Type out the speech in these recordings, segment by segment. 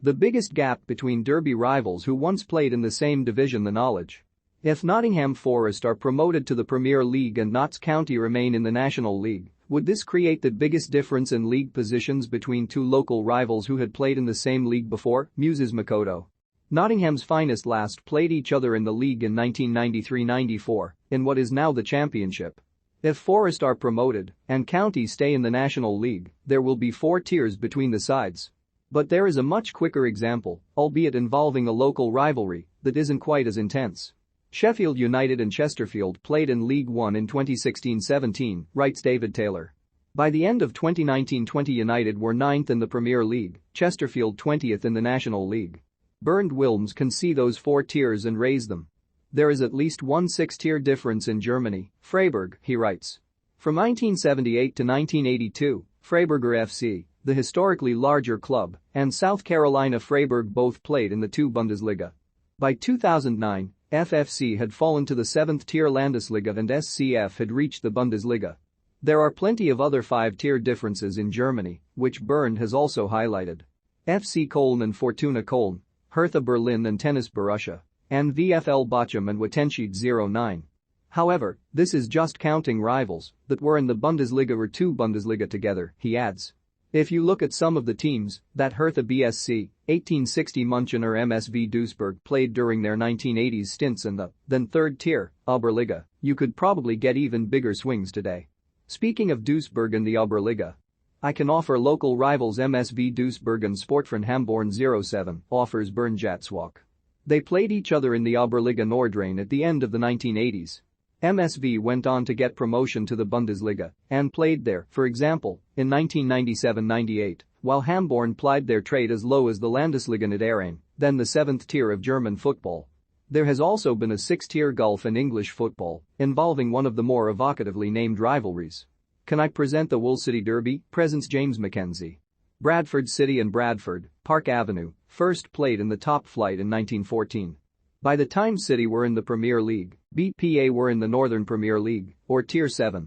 The biggest gap between derby rivals who once played in the same division: the knowledge. If Nottingham Forest are promoted to the Premier League and Notts County remain in the National League, would this create the biggest difference in league positions between two local rivals who had played in the same league before? Muses Makoto. Nottingham's finest last played each other in the league in 1993-94, in what is now the Championship. If Forest are promoted and County stay in the National League, there will be 4 tiers between the sides. But there is a much quicker example, albeit involving a local rivalry, that isn't quite as intense. Sheffield United and Chesterfield played in League One in 2016-17, writes David Taylor. By the end of 2019-20, United were 9th in the Premier League, Chesterfield 20th in the National League. Bernd Wilms can see those 4 tiers and raise them. There is at least one 6-tier difference in Germany, Freiburg, he writes. From 1978 to 1982, Freiburger FC, the historically larger club, and South Carolina Freiburg both played in the 2 Bundesliga. By 2009, FFC had fallen to the 7th-tier Landesliga and SCF had reached the Bundesliga. There are plenty of other 5-tier differences in Germany, which Bernd has also highlighted. FC Köln and Fortuna Köln, Hertha Berlin and Tennis Borussia, and VfL Bochum and Wattenscheid 09. However, this is just counting rivals that were in the Bundesliga or 2 Bundesliga together, he adds. If you look at some of the teams that Hertha BSC, 1860 München or MSV Duisburg played during their 1980s stints in the then 3rd tier, Oberliga, you could probably get even bigger swings today. Speaking of Duisburg and the Oberliga, I can offer local rivals MSV Duisburg and Sportverein Hamborn 07, offers Bernd Jatzwak. They played each other in the Oberliga Nordrhein at the end of the 1980s. MSV went on to get promotion to the Bundesliga and played there, for example, in 1997-98, while Hamborn plied their trade as low as the Landesliga Niederrhein, then the 7th tier of German football. There has also been a 6-tier gulf in English football, involving one of the more evocatively named rivalries. Can I present the Wool City Derby? Presents James Mackenzie. Bradford City and Bradford, Park Avenue, first played in the top flight in 1914. By the time City were in the Premier League, BPA were in the Northern Premier League, or Tier 7.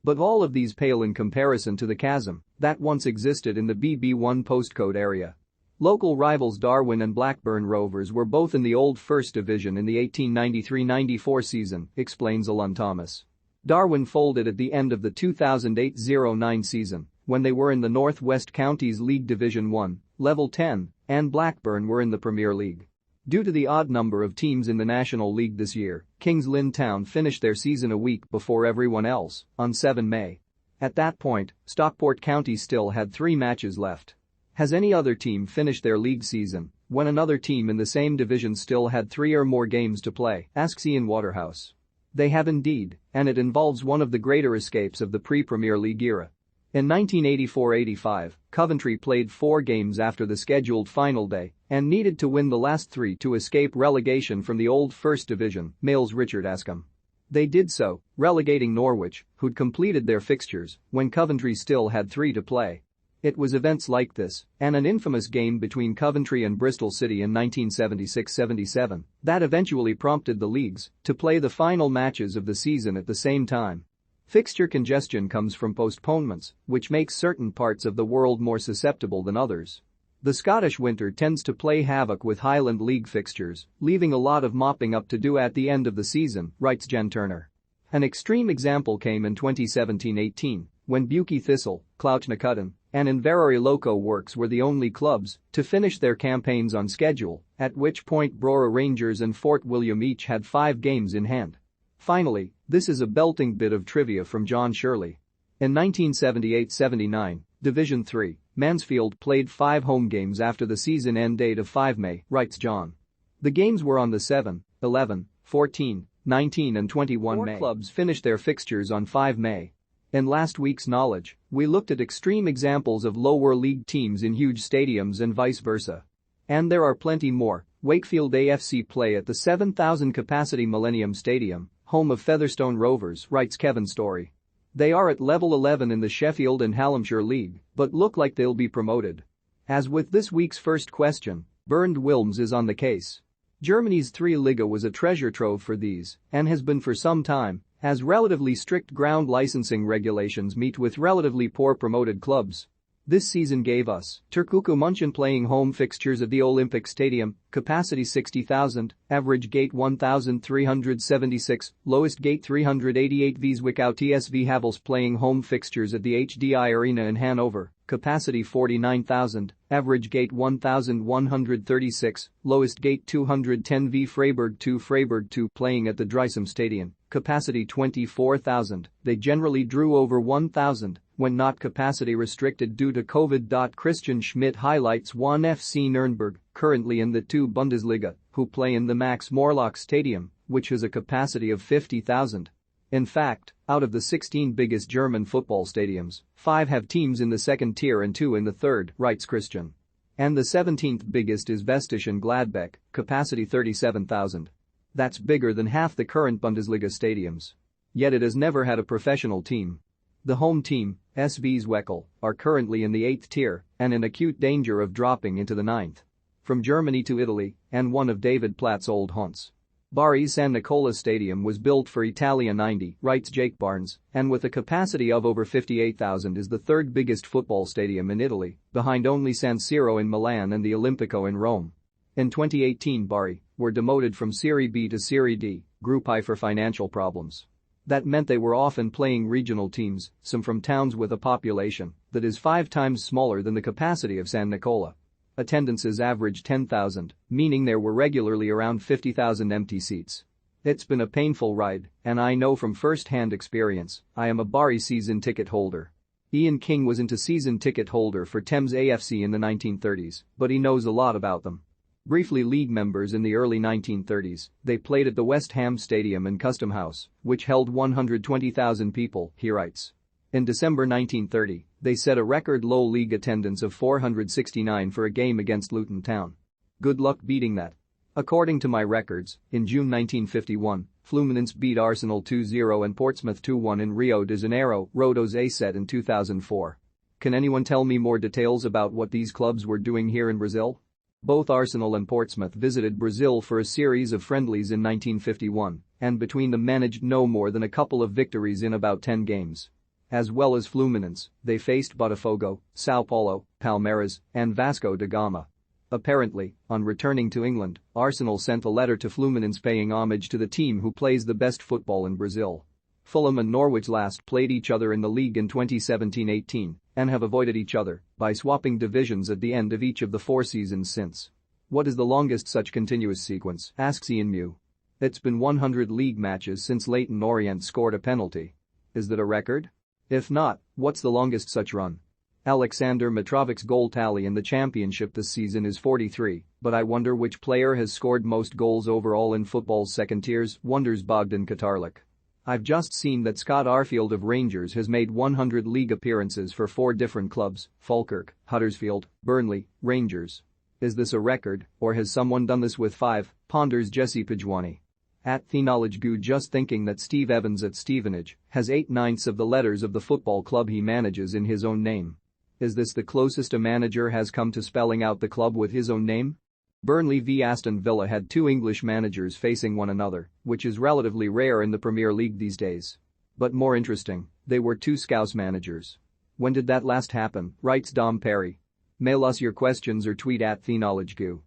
But all of these pale in comparison to the chasm that once existed in the BB1 postcode area. Local rivals Darwin and Blackburn Rovers were both in the old First Division in the 1893-94 season, explains Alun Thomas. Darwin folded at the end of the 2008-09 season, when they were in the North West Counties League Division 1, Level 10, and Blackburn were in the Premier League. Due to the odd number of teams in the National League this year, Kings Lynn Town finished their season a week before everyone else, on 7 May. At that point, Stockport County still had 3 matches left. Has any other team finished their league season when another team in the same division still had 3 or more games to play, asks Ian Waterhouse. They have indeed, and it involves one of the greater escapes of the pre-Premier League era. In 1984-85, Coventry played 4 games after the scheduled final day and needed to win the last 3 to escape relegation from the old First Division, mails Richard Ascombe. They did so, relegating Norwich, who'd completed their fixtures when Coventry still had 3 to play. It was events like this, and an infamous game between Coventry and Bristol City in 1976-77, that eventually prompted the leagues to play the final matches of the season at the same time. Fixture congestion comes from postponements, which makes certain parts of the world more susceptible than others. The Scottish winter tends to play havoc with Highland League fixtures, leaving a lot of mopping up to do at the end of the season, writes Jen Turner. An extreme example came in 2017-18, when Buckie Thistle, Cloughnacutten, and Inverary Loco Works were the only clubs to finish their campaigns on schedule, at which point Brora Rangers and Fort William each had 5 games in hand. Finally, this is a belting bit of trivia from John Shirley. In 1978-79, Division 3, Mansfield played 5 home games after the season end date of 5 May, writes John. The games were on the 7, 11, 14, 19 and 21 May. 4 clubs finished their fixtures on 5 May. In last week's Knowledge, we looked at extreme examples of lower league teams in huge stadiums and vice versa. And there are plenty more. Wakefield AFC play at the 7,000-capacity Millennium Stadium, home of Featherstone Rovers, writes Kevin Story. They are at level 11 in the Sheffield and Hallamshire League, but look like they'll be promoted. As with this week's first question, Bernd Wilms is on the case. Germany's 3 Liga was a treasure trove for these, and has been for some time, as relatively strict ground licensing regulations meet with relatively poor promoted clubs. This season gave us Turkuku Munchen playing home fixtures at the Olympic Stadium, capacity 60,000, average gate 1,376, lowest gate 388 Wieswick TSV Havels playing home fixtures at the HDI Arena in Hanover, capacity 49,000, average gate 1,136, lowest gate 210 Freiburg 2 playing at the Dreisam Stadion, capacity 24,000, they generally drew over 1,000. When not capacity restricted due to COVID. Christian Schmidt highlights 1 FC Nuremberg, currently in the 2 Bundesliga, who play in the Max Morlock Stadium, which has a capacity of 50,000. In fact, out of the 16 biggest German football stadiums, 5 have teams in the second tier and 2 in the third, writes Christian. And the 17th biggest is Westischen Gladbeck, capacity 37,000. That's bigger than half the current Bundesliga stadiums. Yet it has never had a professional team. The home team, SV Zweckel, are currently in the 8th tier and in acute danger of dropping into the 9th. From Germany to Italy, and one of David Platt's old haunts. Bari's San Nicola Stadium was built for Italia 90, writes Jake Barnes, and with a capacity of over 58,000 is the 3rd biggest football stadium in Italy, behind only San Siro in Milan and the Olimpico in Rome. In 2018 Bari were demoted from Serie B to Serie D, Group I for financial problems. That meant they were often playing regional teams, some from towns with a population that is 5 times smaller than the capacity of San Nicola. Attendances averaged 10,000, meaning there were regularly around 50,000 empty seats. It's been a painful ride, and I know from first-hand experience, I am a Bari season ticket holder. Ian King was into season ticket holder for Thames AFC in the 1930s, but he knows a lot about them. Briefly league members in the early 1930s, they played at the West Ham Stadium and Custom House, which held 120,000 people, he writes. In December 1930, they set a record low league attendance of 469 for a game against Luton Town. Good luck beating that. According to my records, in June 1951, Fluminense beat Arsenal 2-0 and Portsmouth 2-1 in Rio de Janeiro, Rodo's A-set in 2004. Can anyone tell me more details about what these clubs were doing here in Brazil? Both Arsenal and Portsmouth visited Brazil for a series of friendlies in 1951, and between them managed no more than a couple of victories in about 10 games. As well as Fluminense, they faced Botafogo, Sao Paulo, Palmeiras, and Vasco da Gama. Apparently, on returning to England, Arsenal sent a letter to Fluminense paying homage to the team who plays the best football in Brazil. Fulham and Norwich last played each other in the league in 2017-18 and have avoided each other by swapping divisions at the end of each of the 4 seasons since. What is the longest such continuous sequence, asks Ian Mew. It's been 100 league matches since Leyton Orient scored a penalty. Is that a record? If not, what's the longest such run? Alexander Mitrovic's goal tally in the championship this season is 43, but I wonder which player has scored most goals overall in football's second tiers, wonders Bogdan Katarlik. I've just seen that Scott Arfield of Rangers has made 100 league appearances for 4 different clubs, Falkirk, Huddersfield, Burnley, Rangers. Is this a record, or has someone done this with 5, ponders Jesse Pajwani. At TheKnowledgeGoo just thinking that Steve Evans at Stevenage has 8/9 of the letters of the football club he manages in his own name. Is this the closest a manager has come to spelling out the club with his own name? Burnley v Aston Villa had 2 English managers facing one another, which is relatively rare in the Premier League these days. But more interesting, they were 2 Scouse managers. When did that last happen, writes Dom Perry. Mail us your questions or tweet at TheKnowledgeGoo.